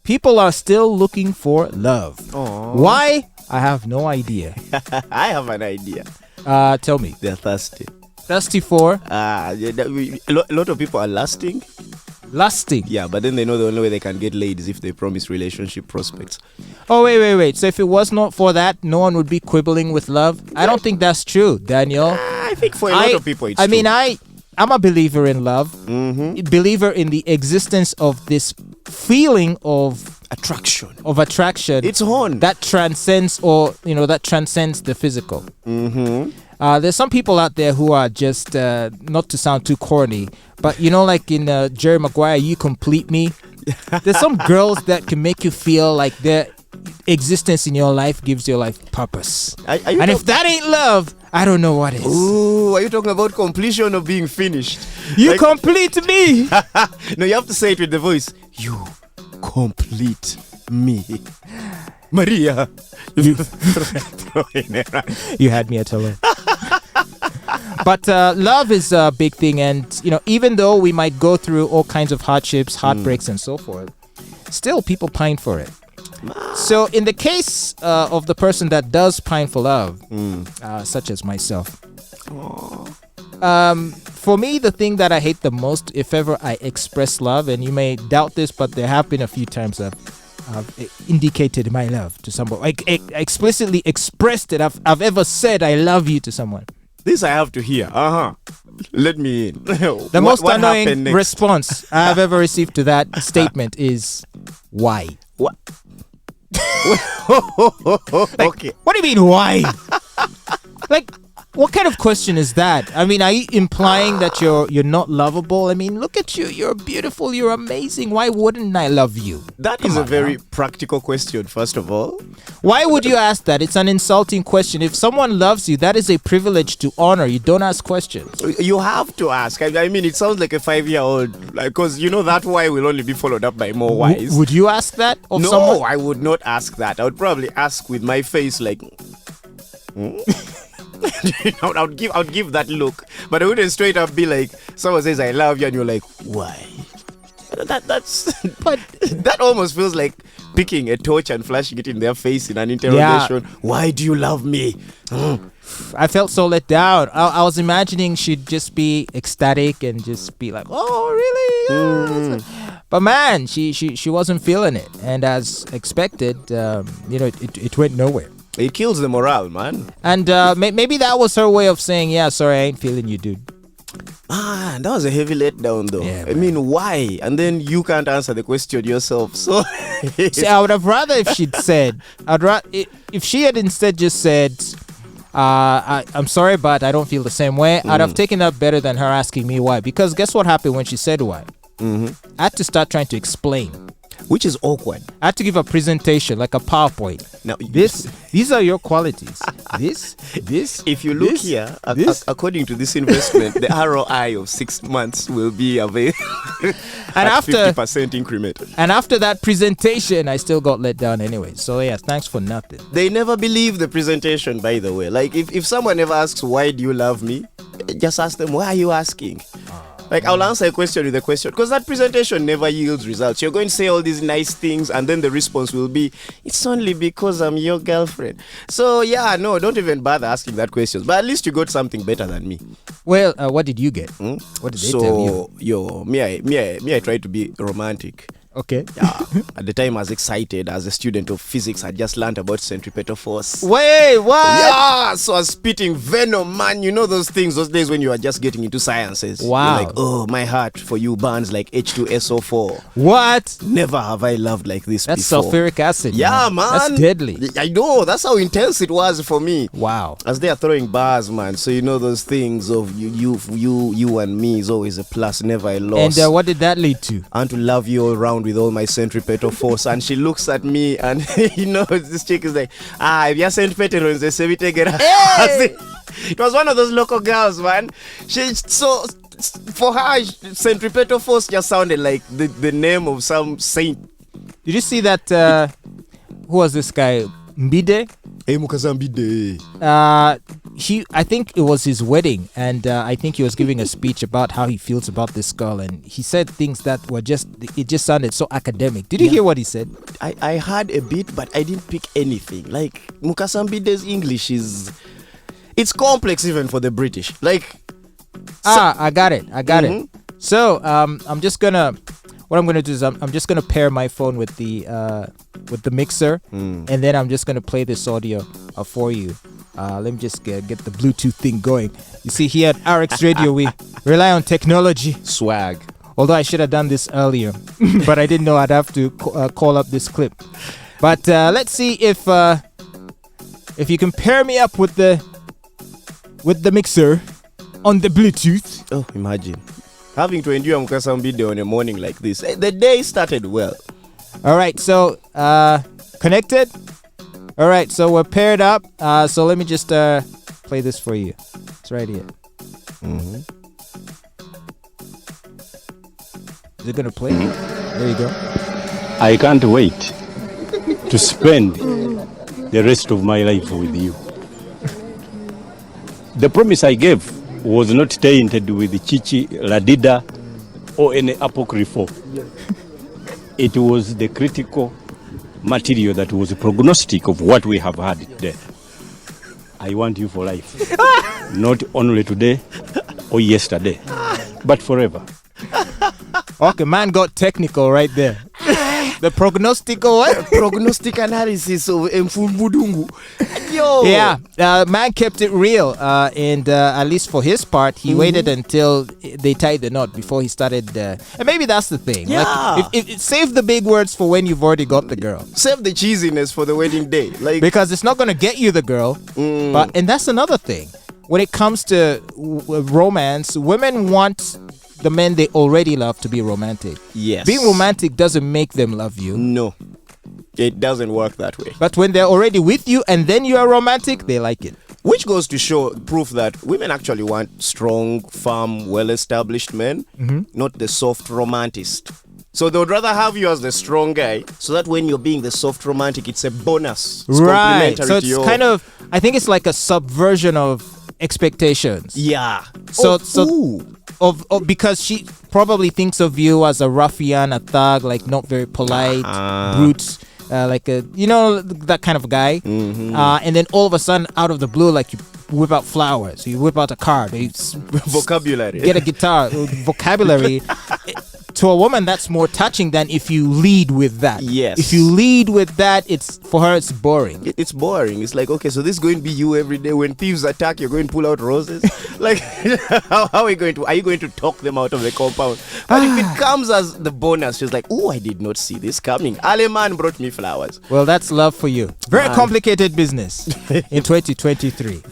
people are still looking for love. Aww. Why? I have no idea. I have an idea. Tell me. They're thirsty. Thirsty for? A lot of people are lusting. Lusting. Yeah, but then they know the only way they can get laid is if they promise relationship prospects. Oh, wait. So if it was not for that, no one would be quibbling with love? I don't think that's true, Daniel. I think for a lot of people it's true. I'm a believer in love. Mm-hmm. Believer in the existence of this feeling of attraction. It's on. That transcends the physical. Mm-hmm. There's some people out there who are just, not to sound too corny, but like in Jerry Maguire, You Complete Me. There's some girls that can make you feel like their existence in your life gives your life purpose. And if that ain't love, I don't know what is. Ooh, are you talking about completion or being finished? You complete me. No, you have to say it with the voice. You complete me. Maria. You had me at hello. But love is a big thing, and even though we might go through all kinds of hardships, heartbreaks, and so forth, still people pine for it. So in the case of the person that does pine for love, such as myself, for me, the thing that I hate the most, if ever I express love, and you may doubt this, but there have been a few times I've indicated my love to someone. I explicitly expressed it. I've ever said I love you to someone. This I have to hear. Let me in. The most annoying response I've ever received to that statement is, why? What? Okay. What do you mean, why? What kind of question is that? I mean, are you implying that you're not lovable? I mean, look at you. You're beautiful. You're amazing. Why wouldn't I love you? That is a very practical question, first of all. Why would you ask that? It's an insulting question. If someone loves you, that is a privilege to honor. You don't ask questions. You have to ask. I mean, it sounds like a 5-year-old. Because that why will only be followed up by more whys. Would you ask that of no, someone? I would not ask that. I would probably ask with my face like... I would give that look, but I wouldn't straight up be like, someone says I love you and you're like, why? That's but that almost feels like picking a torch and flashing it in their face in an interrogation. Yeah. Why do you love me? I felt so let down. I was imagining she'd just be ecstatic and just be like, oh really? But man, she wasn't feeling it, and as expected, it went nowhere. It kills the morale, man. And maybe that was her way of saying, yeah, sorry, I ain't feeling you, dude. That was a heavy letdown, though. Yeah, I mean, why? And then you can't answer the question yourself. So, see, I would have rather if she'd said, if she had instead just said, I'm sorry, but I don't feel the same way. I'd have taken that better than her asking me why. Because guess what happened when she said why? I had to start trying to explain. Which is awkward. I had to give a presentation, like a PowerPoint. Now, these are your qualities. This. If you look here, according to this investment, the ROI of 6 months will be available at 50% increment. And after that presentation, I still got let down anyway. So yes, thanks for nothing. They never believe the presentation, by the way. Like if someone ever asks, why do you love me? Just ask them, why are you asking? Like, I'll answer a question with a question, because that presentation never yields results. You're going to say all these nice things, and then the response will be, it's only because I'm your girlfriend. So, yeah, no, don't even bother asking that question. But at least you got something better than me. Well, what did you get? What did they tell you? Me, I tried to be romantic. Okay. Yeah. At the time, I was excited. As a student of physics, I just learned about centripetal force. Wait, what? Yeah, so I was spitting venom, man. You know those things, those days when you are just getting into sciences. Wow. You're like, oh, my heart for you burns like H2SO4. What? Never have I loved like this That's before. That's sulfuric acid. Yeah, man. That's deadly. I know. That's how intense it was for me. Wow. As they are throwing bars, man. So you know those things of you and me is always a plus, never a loss. And what did that lead to? I want to love you all around with all my centripetal force. And she looks at me and this chick is like, if you're centripetal, it was one of those local girls, man. For her, centripetal force just sounded like the name of some saint. Did you see that? Who was this guy? Mbide? Mukasa Mbide. I think it was his wedding, and I think he was giving a speech about how he feels about this girl, and he said things that were it just sounded so academic. Did you hear what he said? I heard a bit, but I didn't pick anything. Like Mukasambide's English it's complex even for the British. Like I got it. So what I'm gonna do is I'm just gonna pair my phone with the mixer, and then I'm just gonna play this audio for you. Let me just get the Bluetooth thing going. You see, here at RX Radio, we rely on technology. Swag. Although I should have done this earlier, but I didn't know I'd have to call up this clip. But let's see if you can pair me up with the mixer on the Bluetooth. Oh, imagine having to endure Mukasambide on a morning like this. The day started well. All right, so connected. All right, so we're paired up. So let me just play this for you. It's right here. Is it gonna play? There you go. I can't wait to spend the rest of my life with you. The promise I gave was not tainted with Chichi, Ladida, or any apocryphal. It was the critical material that was prognostic of what we have had today. I want you for life. Not only today or yesterday, but forever. Okay, man got technical right there. The prognostical what? Prognostic analysis of Mfumbudungu. Yo. Yeah, man kept it real, and at least for his part, he waited until they tied the knot before he started. And maybe that's the thing. Yeah. Like, if save the big words for when you've already got the girl. Save the cheesiness for the wedding day. Like, because it's not going to get you the girl. And that's another thing. When it comes to romance, women want the men they already love to be romantic. Yes. Being romantic doesn't make them love you. No. It doesn't work that way. But when they're already with you and then you are romantic, they like it. Which goes to show proof that women actually want strong, firm, well-established men, not the soft romantist. So they would rather have you as the strong guy, so that when you're being the soft romantic, it's a bonus. It's right. So to it's your... kind of, I think it's like a subversion of expectations. Yeah. Because she probably thinks of you as a ruffian, a thug, like not very polite, brute, like a, that kind of guy. And then all of a sudden, out of the blue, like you whip out flowers, you whip out a card, you vocabulary, get a guitar, vocabulary. To a woman, that's more touching than if you lead with that. Yes. If you lead with that, for her, it's boring. It's boring. It's like, okay, so this is going to be you every day. When thieves attack, you're going to pull out roses. Like, how are you going to talk them out of the compound? But if it comes as the bonus, she's like, oh, I did not see this coming. Aleman brought me flowers. Well, that's love for you. Very complicated business in 2023.